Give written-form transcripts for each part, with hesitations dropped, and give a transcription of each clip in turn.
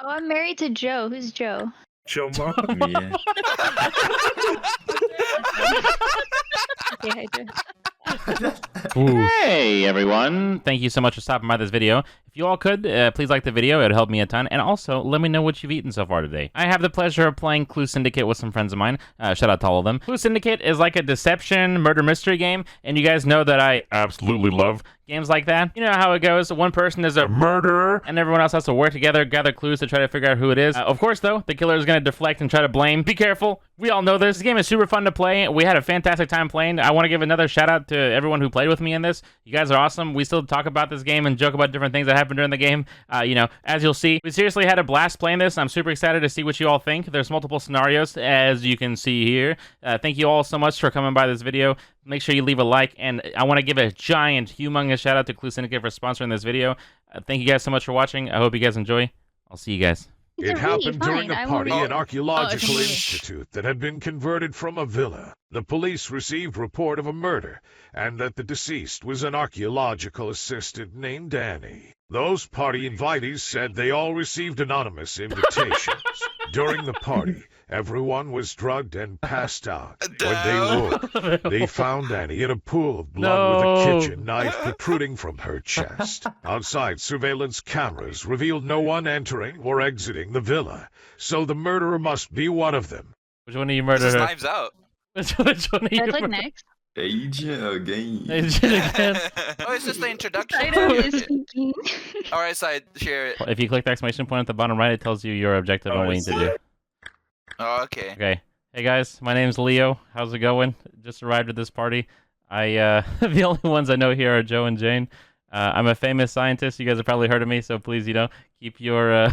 Oh, I'm married to Joe. Who's Joe? Joe Mom. Yeah. Okay, hi, Joe. Hey everyone, thank you so much for stopping by this video. If you all could, please like the video, it would help me a ton. And also, let me know what you've eaten so far today. I have the pleasure of playing Clue Syndicate with some friends of mine. Shout out to all of them. Clue Syndicate is like a deception, murder mystery game, and you guys know that I absolutely love games like that. You know how it goes. One person is a murderer, and everyone else has to work together, gather clues to try to figure out who it is. Of course, though, the killer is going to deflect and try to blame. Be careful. We all know this. This game is super fun to play. We had a fantastic time playing. I want to give another shout out to everyone who played with me in this. You guys are awesome. We still talk about this game and joke about different things that happened during the game. You know, as you'll see, we seriously had a blast playing this. I'm super excited to see what you all think. There's multiple scenarios, as you can see here. Thank you all so much for coming by this video. Make sure you leave a like, and I want to give a giant, humongous shout out to Clue Syndicate for sponsoring this video. Thank you guys so much for watching. I hope you guys enjoy. I'll see you guys. It happened during a party at an archaeological institute that had been converted from a villa. The police received report of a murder, and that the deceased was an archaeological assistant named Danny. Those party invitees said they all received anonymous invitations. During the party, everyone was drugged and passed out. When they woke, they found Annie in a pool of blood with a kitchen knife protruding from her chest. Outside, surveillance cameras revealed no one entering or exiting the villa, so the murderer must be one of them. Which one of you murdered her? Knives out. Which one of you I'd like murdered? next. Agent again. Agent again. Oh, it's just the introduction. Item is speaking. Alright, side, share it. If you click the exclamation point at the bottom right, it tells you your objective and what you need to do. Oh, okay. Okay. Hey guys, my name's Leo. How's it going? Just arrived at this party. The only ones I know here are Joe and Jane. I'm a famous scientist. You guys have probably heard of me, so please, keep your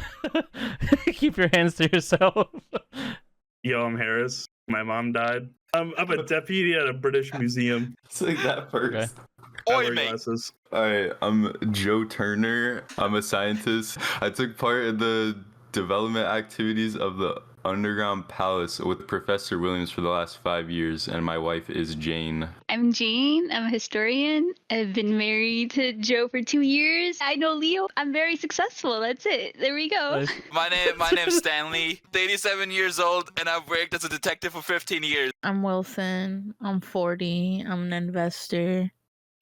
keep your hands to yourself. Yo, I'm Harris. My mom died. I'm a deputy at a British museum. It's like that first. I Oi, wear mate. glasses. Alright, I'm Joe Turner. I'm a scientist. I took part in the development activities of the Underground Palace with Professor Williams for the last 5 years, and my wife is Jane. I'm Jane. I'm a historian. I've been married to Joe for 2 years. I know Leo. I'm very successful. That's it. There we go. My name's Stanley, 87 years old, and I've worked as a detective for 15 years. I'm Wilson. I'm 40. I'm an investor,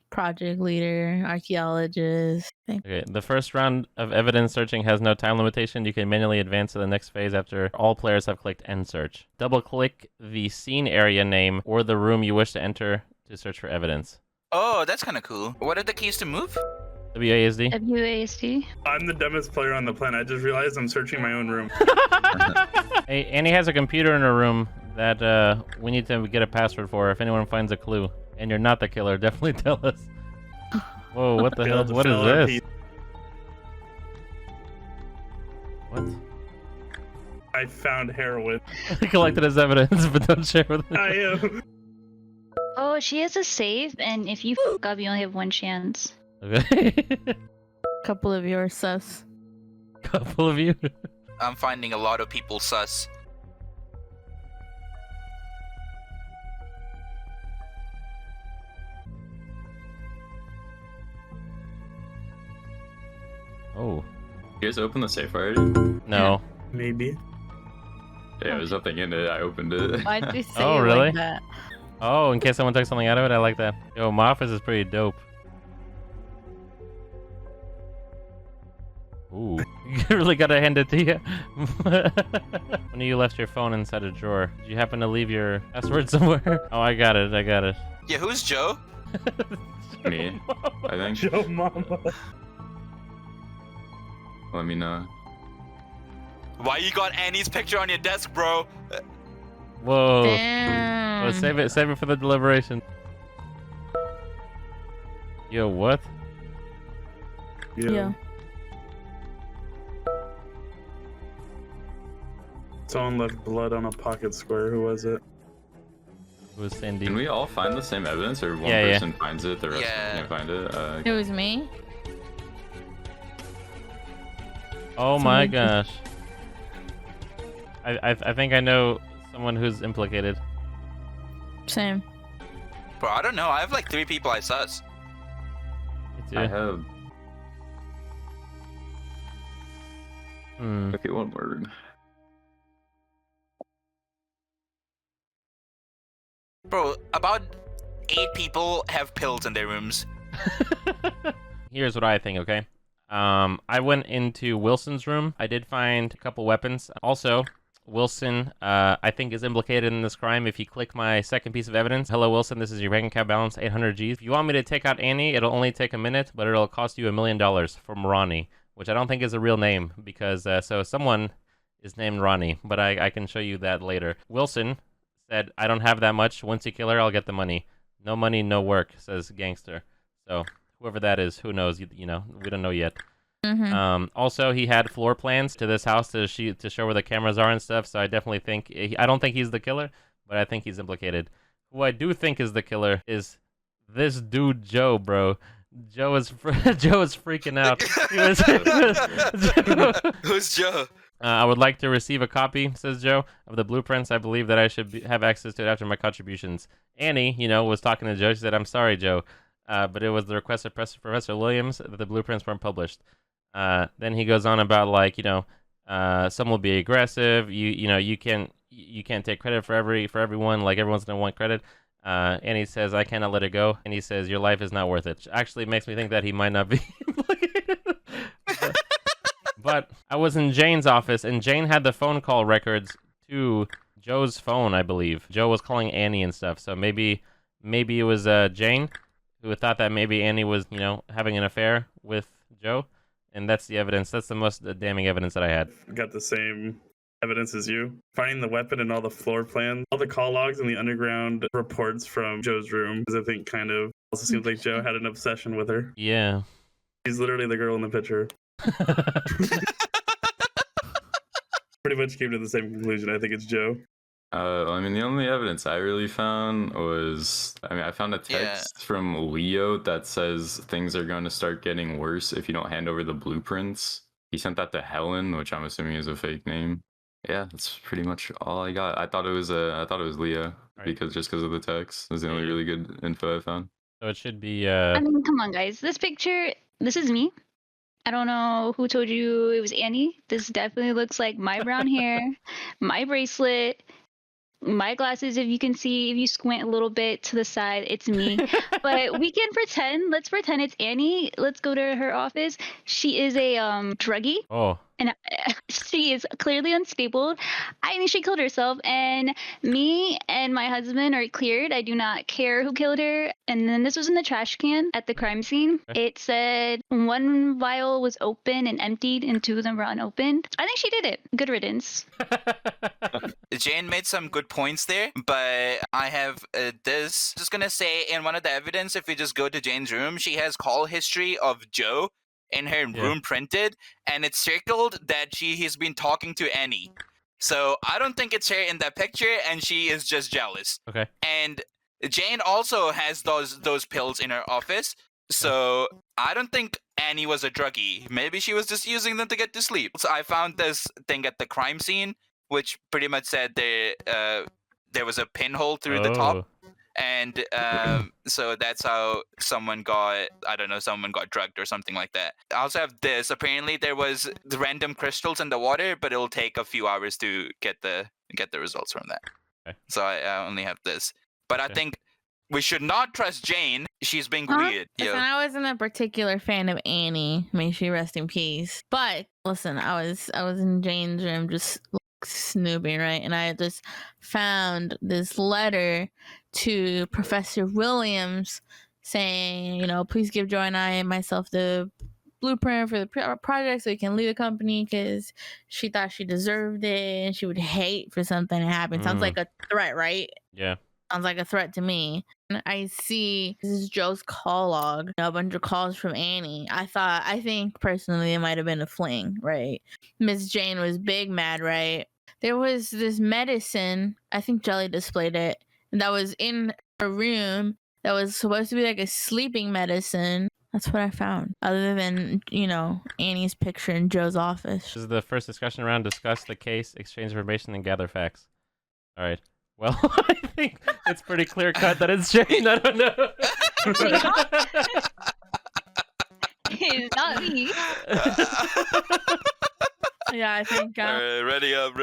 project leader, archaeologist. Okay, the first round of evidence searching has no time limitation. You can manually advance to the next phase after all players have clicked End Search. Double-click the scene area name or the room you wish to enter to search for evidence. Oh, that's kind of cool. What are the keys to move? WASD? WASD. I'm the dumbest player on the planet. I just realized I'm searching my own room. Hey, Annie has a computer in her room that we need to get a password for. If anyone finds a clue and you're not the killer, definitely tell us. Whoa, what the hell? Failed to What fill our is this? piece. What? I found heroin. Collected as evidence, but don't share with us. I am. Oh, she has a save, and if you fuck up, you only have one chance. Okay. Couple of yours sus. Couple of you. I'm finding a lot of people sus. Oh. You guys open the safe already? No. Maybe. Yeah, there's nothing in it. I opened it. Why'd you say Oh, it really? like that? Oh, in case someone took something out of it, I like that. Yo, my office is pretty dope. Ooh. You really gotta hand it to you. When you left your phone inside a drawer, did you happen to leave your password somewhere? Oh, I got it. Yeah, who's Joe? Me, I think. Joe Mama. Let me know. Why you got Annie's picture on your desk, bro? Whoa. Damn. Oh, save it for the deliberation. Yo, what? Yeah. Someone left blood on a pocket square. Who was it? It was Sandy. Can we all find the same evidence, or one Yeah, person finds it, the rest Yeah. can't find it? It was me. Oh my Someone gosh. I think I know someone who's implicated. Same. Bro, I don't know. I have like 3 people I sus. Me too. I have. Okay, one word. Bro, about 8 people have pills in their rooms. Here's what I think, okay? I went into Wilson's room. I did find a couple weapons. Also, Wilson, I think, is implicated in this crime. If you click my second piece of evidence, hello, Wilson, this is your bank account balance, 800 G's. If you want me to take out Annie, it'll only take a minute, but it'll cost you $1 million from Ronnie, which I don't think is a real name, because, so someone is named Ronnie, but I can show you that later. Wilson said, I don't have that much. Once you kill her, I'll get the money. No money, no work, says Gangster. So, whoever that is, who knows, you know, we don't know yet. Also, he had floor plans to this house to show where the cameras are and stuff. So I definitely think I don't think he's the killer, but I think he's implicated. Who I do think is the killer is this dude Joe, bro. Joe is freaking out. Who's Joe? I would like to receive a copy, says Joe, of the blueprints. I believe that I should have access to it after my contributions. Annie, you know, was talking to Joe. She said, "I'm sorry, Joe, but it was the request of Professor Williams that the blueprints weren't published." Then he goes on about, like, you know, some will be aggressive. You know, you can't take credit for everyone. Like, everyone's gonna want credit. And he says, I cannot let it go. And he says, your life is not worth it. Actually, it makes me think that he might not be implicated. But I was in Jane's office, and Jane had the phone call records to Joe's phone, I believe. Joe was calling Annie and stuff. So maybe it was Jane who thought that maybe Annie was, you know, having an affair with Joe. And that's the evidence. That's the most damning evidence that I had. Got the same evidence as you. Finding the weapon and all the floor plans, all the call logs and the underground reports from Joe's room, because I think kind of also seems like Joe had an obsession with her. Yeah. She's literally the girl in the picture. Pretty much came to the same conclusion. I think it's Joe. I mean, the only evidence I really found was, I found a text from Leo that says things are going to start getting worse if you don't hand over the blueprints. He sent that to Helen, which I'm assuming is a fake name. Yeah, that's pretty much all I got. I thought it was Leo, right, because of the text. It was the only really good info I found. So it should be. I mean, come on, guys. This picture. This is me. I don't know who told you it was Annie. This definitely looks like my brown hair, my bracelet, my glasses. If you can see, if you squint a little bit to the side, it's me. But we can pretend. Let's pretend it's Annie. Let's go to her office. She is a druggie. Oh. And she is clearly unstable. I mean, she killed herself, and me and my husband are cleared. I do not care who killed her. And then this was in the trash can at the crime scene. Okay. It said one vial was open and emptied, and 2 of them were unopened. I think she did it. Good riddance. Jane made some good points there, but I have this. Just gonna say, in one of the evidence, if you just go to Jane's room, she has call history of Joe in her room printed, and it's circled that he's been talking to Annie. So I don't think it's her in that picture, and she is just jealous. Okay. And Jane also has those pills in her office, so I don't think Annie was a druggie. Maybe she was just using them to get to sleep. So I found this thing at the crime scene, which pretty much said there was a pinhole through the top. And so that's how someone got drugged or something like that. I also have this. Apparently there was the random crystals in the water, but it'll take a few hours to get the results from that. Okay. So I only have this. But I think we should not trust Jane. She's being weird. Listen, I wasn't a particular fan of Annie. May she rest in peace. But listen, I was in Jane's room just snooping, right? And I just found this letter to Professor Williams saying, you know, please give Joy and I myself the blueprint for the project so we can leave the company, because she thought she deserved it and she would hate for something to happen. Sounds like a threat, right? Yeah. Sounds like a threat to me. And I see this is Joe's call log, a bunch of calls from Annie. I think personally it might have been a fling, right? Miss Jane was big mad, right? There was this medicine, I think Jelly displayed it, that was in a room that was supposed to be like a sleeping medicine. That's what I found. Other than, you know, Annie's picture in Joe's office. This is the first discussion round. Discuss the case, exchange information, and gather facts. All right. Well, I think it's pretty clear cut that it's Jane. I don't know. It's not me. Yeah, I think. Ready up.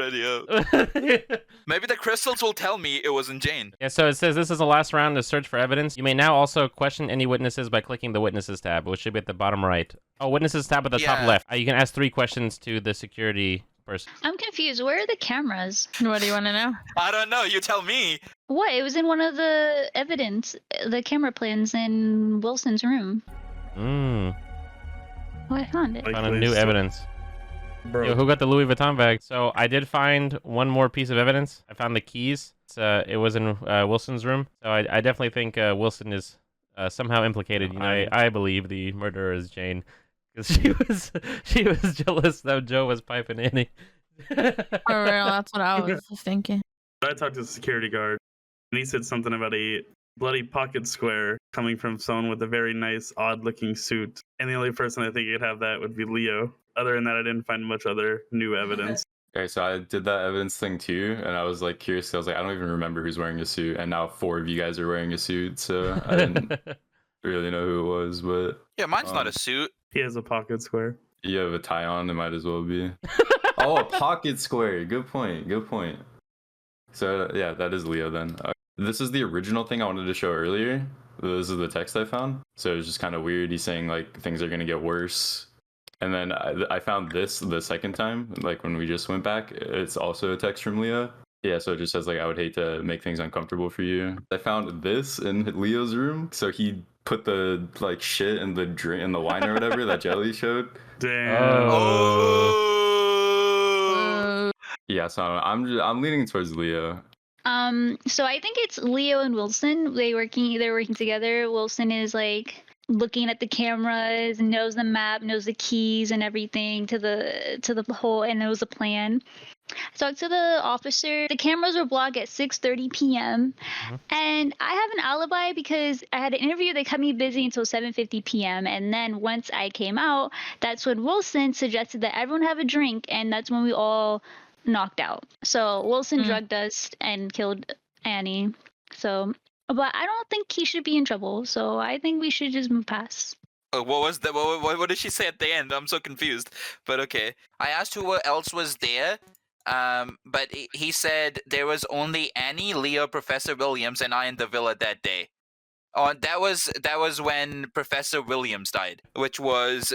Maybe the crystals will tell me it wasn't Jane. Yeah, so it says this is the last round to search for evidence. You may now also question any witnesses by clicking the witnesses tab, which should be at the bottom right. Oh, witnesses tab at the top left. You can ask 3 questions to the security person. I'm confused. Where are the cameras? What do you want to know? I don't know. You tell me. What? It was in one of the evidence, the camera plans in Wilson's room. Oh, I found it. found a new evidence. Bro. Yo, who got the Louis Vuitton bag? So I did find one more piece of evidence. I found the keys. It was in Wilson's room. So I definitely think Wilson is somehow implicated. You know, I believe the murderer is Jane, because she was jealous that Joe was piping Annie. For real, that's what I was thinking. I talked to the security guard, and he said something about a bloody pocket square coming from someone with a very nice, odd-looking suit. And the only person I think could have that would be Leo. Other than that, I didn't find much other new evidence. Okay, so I did that evidence thing too, and I was like curious. I was like, I don't even remember who's wearing a suit, and now 4 of you guys are wearing a suit, so I didn't really know who it was. But Yeah, mine's not a suit. He has a pocket square. you have a tie on, it might as well be. Oh, a pocket square. Good point. So yeah, that is Leo then. This is the original thing I wanted to show earlier. This is the text I found. So it was just kind of weird. He's saying like things are gonna get worse. And then I found this the second time, like when we just went back. It's also a text from Leo. Yeah, so it just says like, I would hate to make things uncomfortable for you. I found this in Leo's room. So he put the like shit in the drink in the wine or whatever that Jelly showed. Damn. Oh. Yeah, so I'm leaning towards Leo. So I think it's Leo and Wilson. They're working together. Wilson is like looking at the cameras, knows the map, knows the keys and everything to the whole, and knows the plan. I talked to the officer. The cameras were blocked at 6:30 p.m. And I have an alibi because I had an interview that kept me busy until 7:50 p.m. And then once I came out, that's when Wilson suggested that everyone have a drink, and that's when we all knocked out. So Wilson drugged us and killed Annie. So, but I don't think he should be in trouble. So I think we should just move past. What was that? What did she say at the end? I'm so confused. But okay. I asked who else was there. But he said there was only Annie, Leo, Professor Williams, and I in the villa that day. Oh, that was when Professor Williams died, which was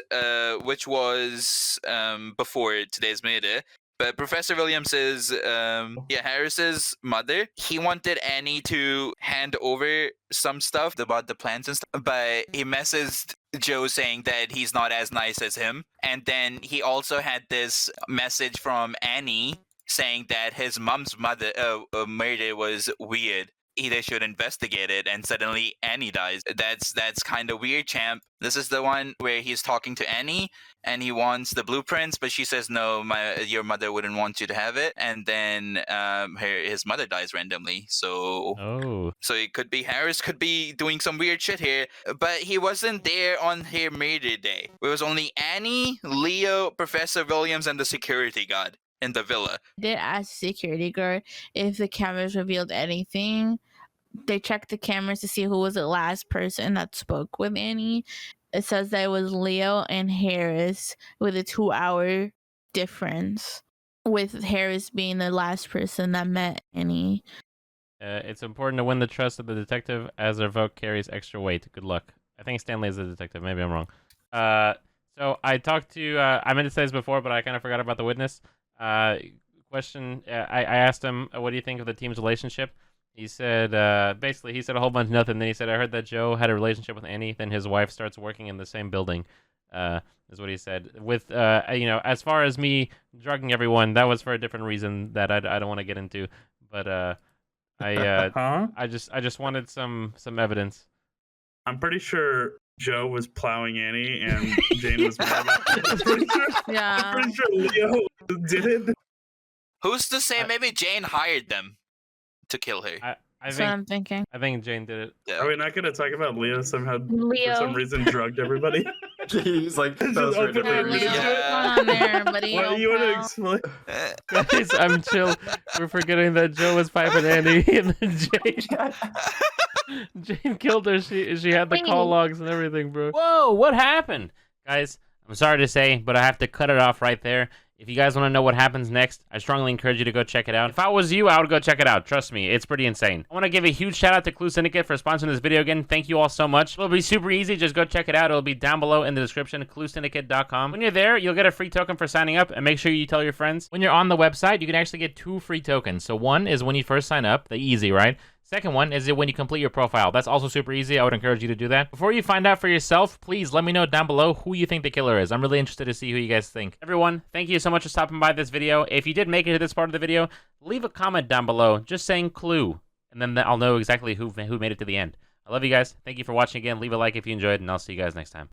before today's murder. But Professor Williams is Harris's mother. He wanted Annie to hand over some stuff about the plans and stuff, but he messaged Joe saying that he's not as nice as him. And then he also had this message from Annie saying that his mom's murder was weird. They should investigate it, and suddenly Annie dies. That's kind of weird, champ. This is the one where he's talking to Annie, and he wants the blueprints, but she says no, your mother wouldn't want you to have it. And then his mother dies randomly. So it could be Harris could be doing some weird shit here, but he wasn't there on her murder day. It was only Annie, Leo, Professor Williams, and the security guard in the villa. I did ask the security guard if the cameras revealed anything. They checked the cameras to see who was the last person that spoke with Annie. It says that it was Leo and Harris with a 2-hour difference, with Harris being the last person that met Annie. It's important to win the trust of the detective, as their vote carries extra weight. Good luck. I think Stanley is the detective. Maybe I'm wrong. So I talked to, I meant to say this before, but I kind of forgot about the witness. Question, I asked him, what do you think of the team's relationship? He said, basically, he said a whole bunch of nothing. Then he said, I heard that Joe had a relationship with Annie. Then his wife starts working in the same building, is what he said. With, as far as me drugging everyone, that was for a different reason that I don't want to get into. But I just wanted some evidence. I'm pretty sure Joe was plowing Annie and Jane was mad about it. I'm pretty sure Leo did it. Who's to say maybe Jane hired them to kill her? That's what I'm thinking. I think Jane did it. Yeah. Are we not going to talk about Leo somehow Leo. for some reason drugged everybody? He's like, Just that was for a open different it. reason. Yeah. On there, buddy. What do you want to explain? Guys, I'm chill. We're forgetting that Joe was piping Annie, and then Jane killed her. She had the call logs and everything, bro. Whoa, what happened? Guys, I'm sorry to say, but I have to cut it off right there. If you guys want to know what happens next, I strongly encourage you to go check it out. If I was you, I would go check it out. Trust me, it's pretty insane. I want to give a huge shout out to Clue Syndicate for sponsoring this video again. Thank you all so much. It'll be super easy. Just go check it out. It'll be down below in the description, cluesyndicate.com. When you're there, you'll get a free token for signing up, and make sure you tell your friends. When you're on the website, you can actually get 2 free tokens. So one is when you first sign up, the easy, right? Second one is when you complete your profile. That's also super easy. I would encourage you to do that. Before you find out for yourself, please let me know down below who you think the killer is. I'm really interested to see who you guys think. Everyone, thank you so much for stopping by this video. If you did make it to this part of the video, leave a comment down below just saying Clue, and then I'll know exactly who made it to the end. I love you guys. Thank you for watching again. Leave a like if you enjoyed, and I'll see you guys next time.